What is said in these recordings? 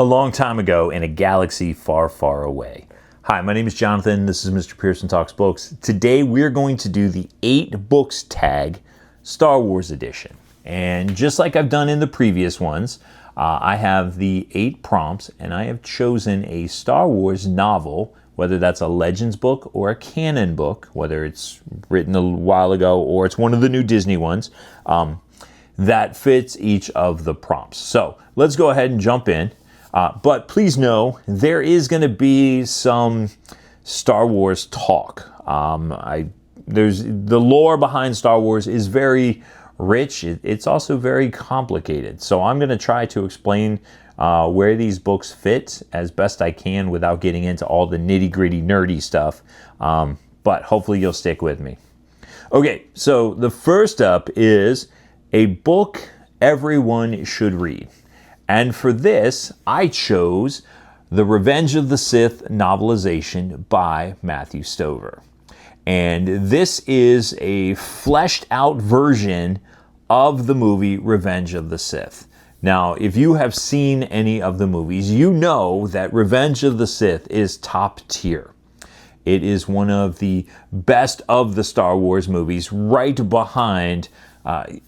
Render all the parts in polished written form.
A long time ago in a galaxy far, far away. Hi, my name is Jonathan. This is Mr. Pearson Talks Books. Today we're going to do the 8 books tag Star Wars edition. And just like I've done in the previous ones, I have the 8 prompts and I have chosen a Star Wars novel, whether that's a Legends book or a Canon book, whether it's written a while ago or it's one of the new Disney ones, that fits each of the prompts. So let's go ahead and jump in. But please know, there is going to be some Star Wars talk. There's the lore behind Star Wars is very rich. It's also very complicated. So I'm going to try to explain where these books fit as best I can without getting into all the nitty-gritty, nerdy stuff. But hopefully you'll stick with me. Okay, so the first up is a book everyone should read. And for this, I chose The Revenge of the Sith novelization by Matthew Stover. And this is a fleshed out version of the movie Revenge of the Sith. Now, if you have seen any of the movies, you know that Revenge of the Sith is top tier. It is one of the best of the Star Wars movies, right behind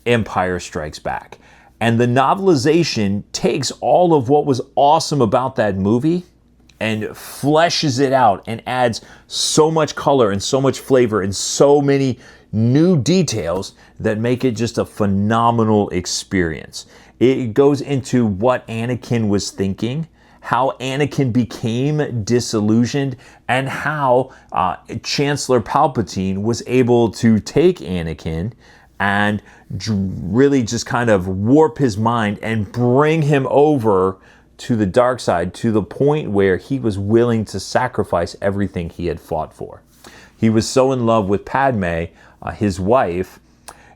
Empire Strikes Back. And the novelization takes all of what was awesome about that movie and fleshes it out and adds so much color and so much flavor and so many new details that make it just a phenomenal experience. It goes into what Anakin was thinking, how Anakin became disillusioned, and how Chancellor Palpatine was able to take Anakin and really just kind of warp his mind and bring him over to the dark side to the point where he was willing to sacrifice everything he had fought for. He was so in love with Padme, his wife,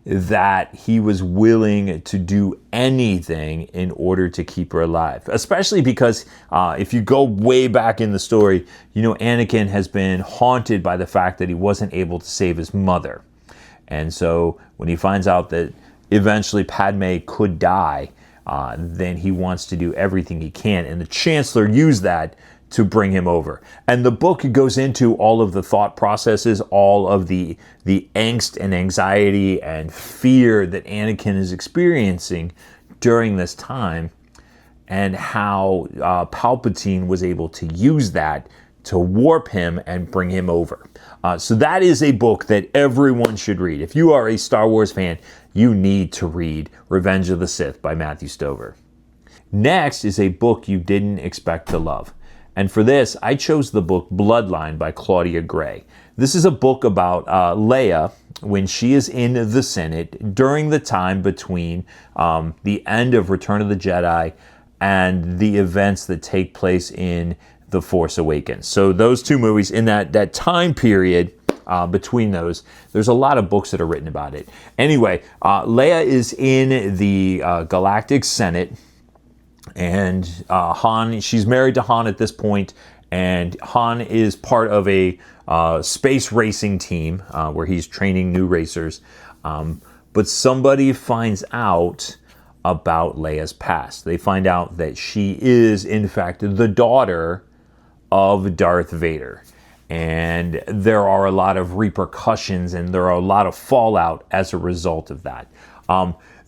that he was willing to do anything in order to keep her alive. Especially because if you go way back in the story, you know, Anakin has been haunted by the fact that he wasn't able to save his mother. And so when he finds out that eventually Padme could die, then he wants to do everything he can. And the Chancellor used that to bring him over. And the book goes into all of the thought processes, all of the angst and anxiety and fear that Anakin is experiencing during this time, and how Palpatine was able to use that to warp him and bring him over. So that is a book that everyone should read. If you are a Star Wars fan, you need to read Revenge of the Sith by Matthew Stover. Next is a book you didn't expect to love. And for this, I chose the book Bloodline by Claudia Gray. This is a book about Leia when she is in the Senate during the time between the end of Return of the Jedi and the events that take place in The Force Awakens. So those two movies, in that time period between those, there's a lot of books that are written about it. Anyway, Leia is in the Galactic Senate, and Han, she's married to Han at this point, and Han is part of a space racing team where he's training new racers. But somebody finds out about Leia's past. They find out that she is, in fact, the daughter of Darth Vader. And there are a lot of repercussions and there are a lot of fallout as a result of that.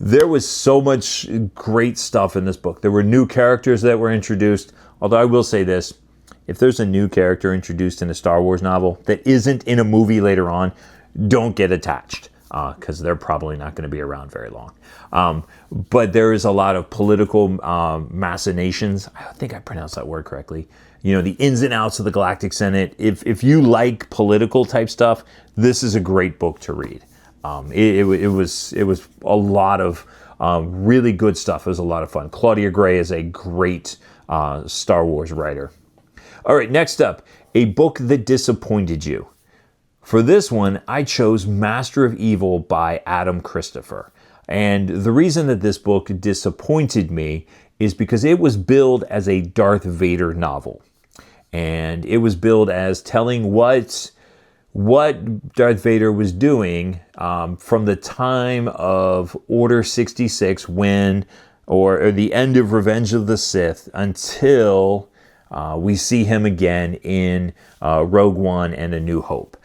There was so much great stuff in this book. There were new characters that were introduced. Although I will say this, if there's a new character introduced in a Star Wars novel that isn't in a movie later on, don't get attached, because they're probably not going to be around very long. But there is a lot of political machinations. I think I pronounced that word correctly. You know, the ins and outs of the Galactic Senate. If you like political type stuff, this is a great book to read. It was a lot of really good stuff. It was a lot of fun. Claudia Gray is a great Star Wars writer. All right, next up, a book that disappointed you. For this one, I chose Master of Evil by Adam Christopher. And the reason that this book disappointed me is because it was billed as a Darth Vader novel. And it was billed as telling what Darth Vader was doing from the time of Order 66, when or the end of Revenge of the Sith until we see him again in Rogue One and A New Hope.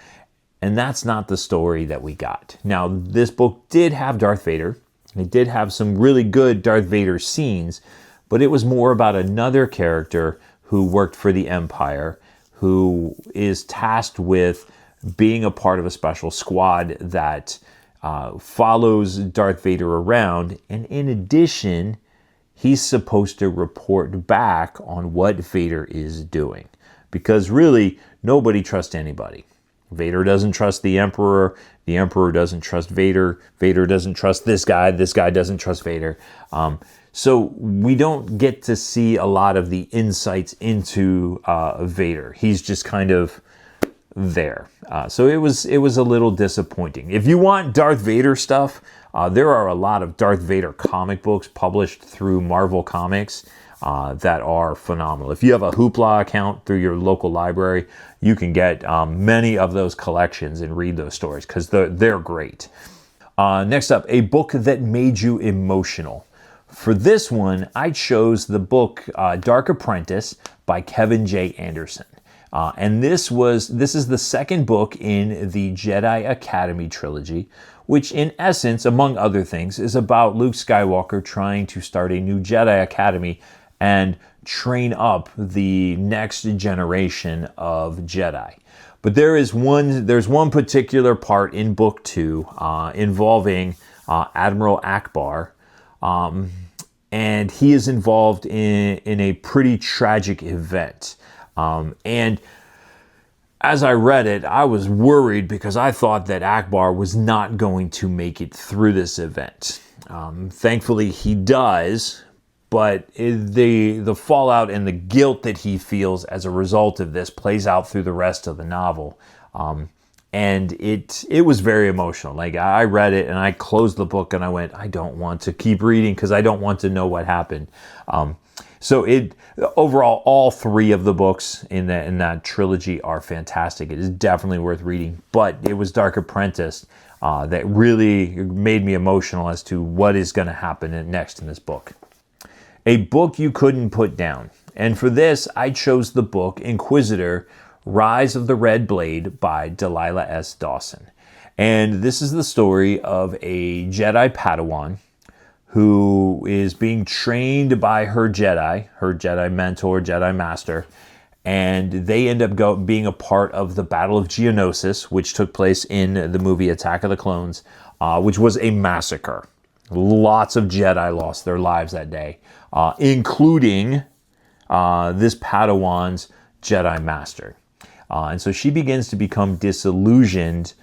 And that's not the story that we got. Now, this book did have Darth Vader. It did have some really good Darth Vader scenes, but it was more about another character who worked for the Empire, who is tasked with being a part of a special squad that follows Darth Vader around. And in addition, he's supposed to report back on what Vader is doing. Because really, nobody trusts anybody. Vader doesn't trust the Emperor doesn't trust Vader doesn't trust this guy doesn't trust Vader. So we don't get to see a lot of the insights into Vader. He's just kind of there. So it was a little disappointing. If you want Darth Vader stuff, there are a lot of Darth Vader comic books published through Marvel Comics that are phenomenal. If you have a Hoopla account through your local library, you can get many of those collections and read those stories because they're great. Next up, a book that made you emotional. For this one, I chose the book Dark Apprentice by Kevin J. Anderson. And this is the second book in the Jedi Academy trilogy, which in essence, among other things, is about Luke Skywalker trying to start a new Jedi Academy and train up the next generation of Jedi. But there's one particular part in book 2 involving Admiral Akbar, and he is involved in a pretty tragic event. And as I read it, I was worried because I thought that Akbar was not going to make it through this event. Thankfully, he does, but the fallout and the guilt that he feels as a result of this plays out through the rest of the novel. And it was very emotional. Like, I read it and I closed the book and I went, I don't want to keep reading because I don't want to know what happened. So overall, all 3 of the books in that trilogy are fantastic. It is definitely worth reading, but it was Dark Apprentice that really made me emotional as to what is going to happen next in this book. A book you couldn't put down. And for this, I chose the book Inquisitor, Rise of the Red Blade by Delilah S. Dawson. And this is the story of a Jedi Padawan who is being trained by her Jedi mentor, Jedi master, and they end up being a part of the Battle of Geonosis, which took place in the movie Attack of the Clones, which was a massacre. Lots of Jedi lost their lives that day, including this Padawan's Jedi master. And so she begins to become disillusioned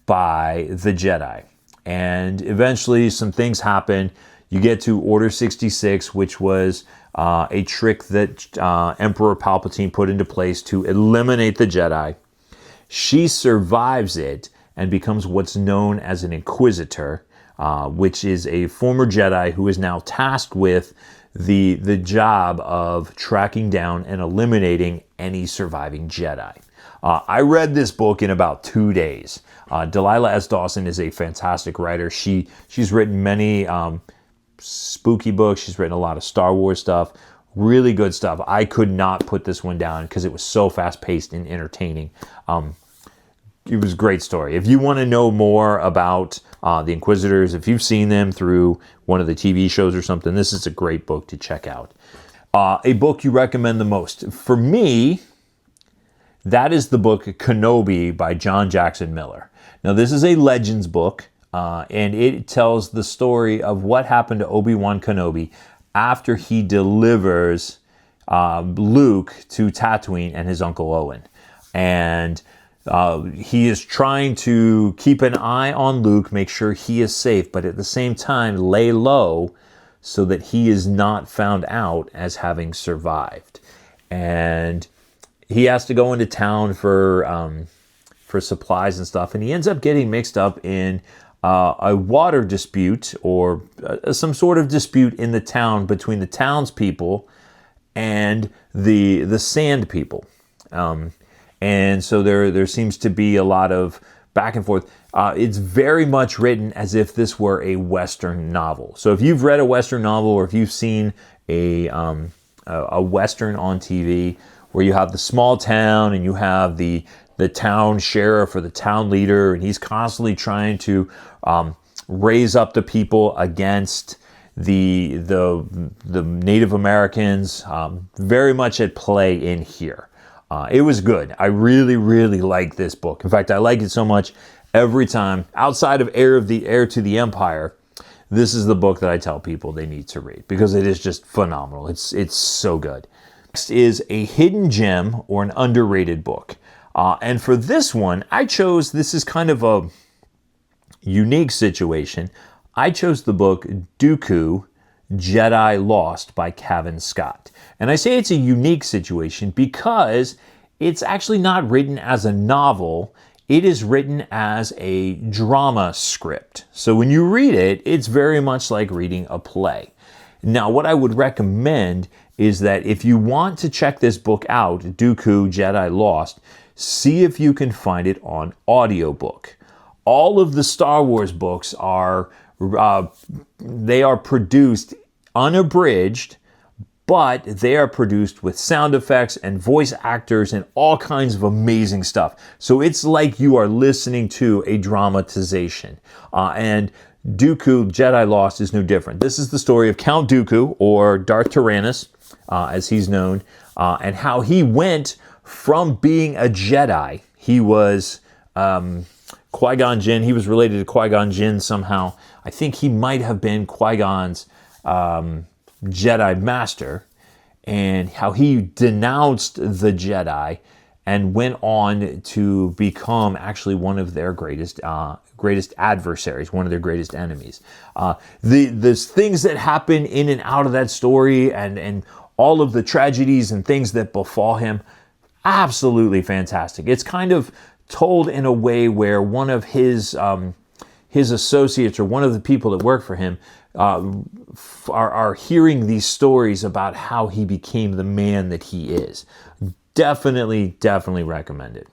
by the Jedi. And eventually some things happen. You get to Order 66, which was a trick that Emperor Palpatine put into place to eliminate the Jedi. She survives it and becomes what's known as an Inquisitor, which is a former Jedi who is now tasked with the job of tracking down and eliminating any surviving Jedi. I read this book in about 2 days. Delilah S. Dawson is a fantastic writer. She's written many spooky books. She's written a lot of Star Wars stuff. Really good stuff. I could not put this one down because it was so fast-paced and entertaining. It was a great story. If you want to know more about the Inquisitors, if you've seen them through one of the TV shows or something, this is a great book to check out. A book you recommend the most. For me, that is the book Kenobi by John Jackson Miller. Now, this is a Legends book, and it tells the story of what happened to Obi-Wan Kenobi after he delivers Luke to Tatooine and his Uncle Owen. And he is trying to keep an eye on Luke, make sure he is safe, but at the same time lay low so that he is not found out as having survived. And he has to go into town for supplies and stuff, and he ends up getting mixed up in a water dispute or some sort of dispute in the town between the townspeople and the Sand people. And so there seems to be a lot of back and forth. It's very much written as if this were a Western novel. So if you've read a Western novel, or if you've seen a Western on TV, where you have the small town and you have the town sheriff or the town leader, and he's constantly trying to raise up the people against the Native Americans, very much at play in here. It was good. I really, really like this book. In fact, I like it so much every time, outside of Heir to the Empire, this is the book that I tell people they need to read, because it is just phenomenal. It's so good. Next is a hidden gem or an underrated book. And for this one, this is kind of a unique situation. I chose the book Dooku, Jedi Lost by Cavan Scott. And I say it's a unique situation because it's actually not written as a novel. It is written as a drama script. So when you read it, it's very much like reading a play. Now, what I would recommend is that if you want to check this book out, Dooku, Jedi Lost, see if you can find it on audiobook. All of the Star Wars books are produced unabridged, but they are produced with sound effects and voice actors and all kinds of amazing stuff. So it's like you are listening to a dramatization. And Dooku, Jedi Lost is no different. This is the story of Count Dooku, or Darth Tyrannus, as he's known, and how he went from being a Jedi. He was Qui-Gon Jinn. He was related to Qui-Gon Jinn somehow. I think he might have been Qui-Gon's Jedi Master, and how he denounced the Jedi and went on to become actually one of their greatest adversaries, one of their greatest enemies. The things that happen in and out of that story, and all of the tragedies and things that befall him, absolutely fantastic. It's kind of told in a way where one of his associates, or one of the people that work for him, are hearing these stories about how he became the man that he is. Definitely recommend it.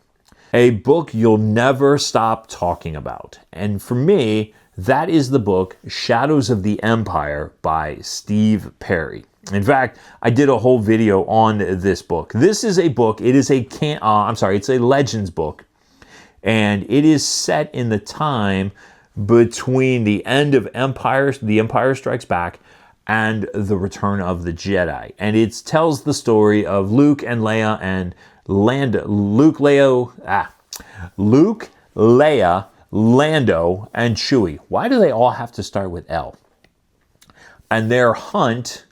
A book you'll never stop talking about. And for me, that is the book Shadows of the Empire by Steve Perry. In fact, I did a whole video on this book. This is a book, it's a Legends book. And it is set in the time between the end of The Empire Strikes Back and the Return of the Jedi. And it tells the story of Luke and Leia and Luke, Leia, Lando, and Chewie. Why do they all have to start with L? And their hunt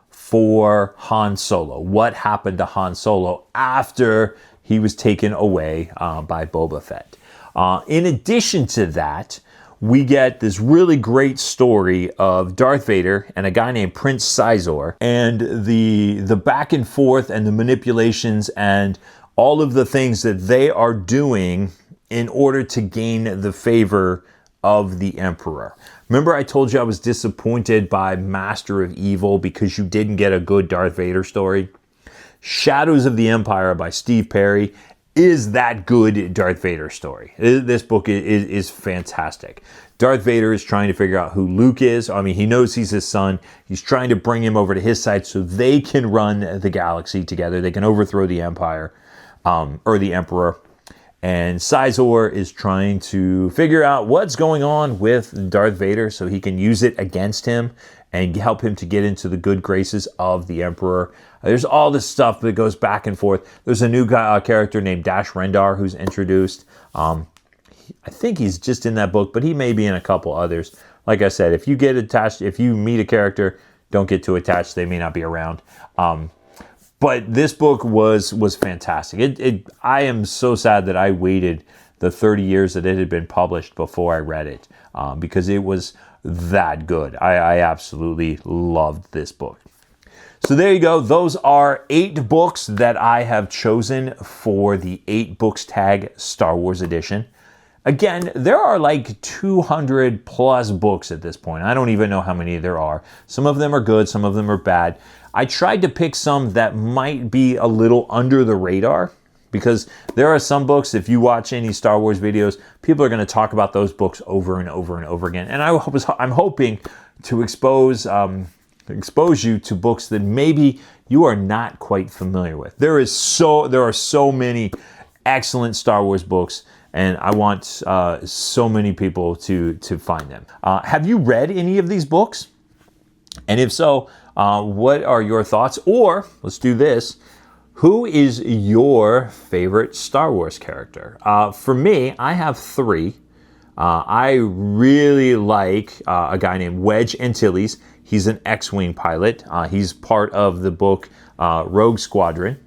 for Han Solo. What happened to Han Solo after he was taken away by Boba Fett? In addition to that, we get this really great story of Darth Vader and a guy named Prince Sizor, and the back and forth and the manipulations and all of the things that they are doing in order to gain the favor of the Emperor. Remember I told you I was disappointed by Master of Evil because you didn't get a good Darth Vader story? Shadows of the Empire by Steve Perry is that good Darth Vader story. This book is fantastic. Darth Vader is trying to figure out who Luke is. I mean, he knows he's his son. He's trying to bring him over to his side so they can run the galaxy together. They can overthrow the Empire, or the Emperor. And Sizor is trying to figure out what's going on with Darth Vader so he can use it against him and help him to get into the good graces of the Emperor. There's all this stuff that goes back and forth. There's a new character named Dash Rendar who's introduced. I think he's just in that book, but he may be in a couple others. Like I said, if you get attached, if you meet a character, don't get too attached. They may not be around. But this book was fantastic. I am so sad that I waited the 30 years that it had been published before I read it, because it was that good. I absolutely loved this book. So there you go. Those are 8 books that I have chosen for the 8 books tag Star Wars edition. Again, there are like 200 plus books at this point. I don't even know how many there are. Some of them are good, some of them are bad. I tried to pick some that might be a little under the radar Because there are some books, if you watch any Star Wars videos, people are going to talk about those books over and over and over again. And I'm hoping to expose you to books that maybe you are not quite familiar with. There are so many excellent Star Wars books, and I want so many people to find them. Have you read any of these books? And if so, what are your thoughts? Or let's do this. Who is your favorite Star Wars character? For me, I have 3. I really like a guy named Wedge Antilles. He's an X-Wing pilot. He's part of the book Rogue Squadron.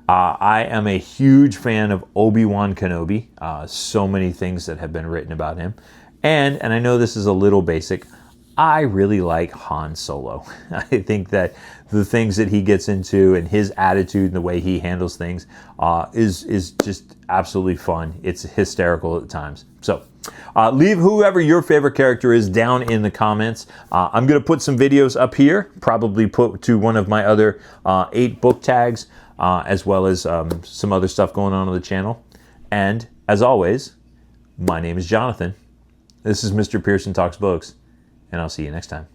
I am a huge fan of Obi-Wan Kenobi. So many things that have been written about him. And I know this is a little basic, I really like Han Solo. I think that the things that he gets into and his attitude and the way he handles things is just absolutely fun. It's hysterical at times. So leave whoever your favorite character is down in the comments. I'm going to put some videos up here, probably put to one of my other 8 book tags, as well as some other stuff going on the channel. And as always, my name is Jonathan. This is Mr. Pearson Talks Books, and I'll see you next time.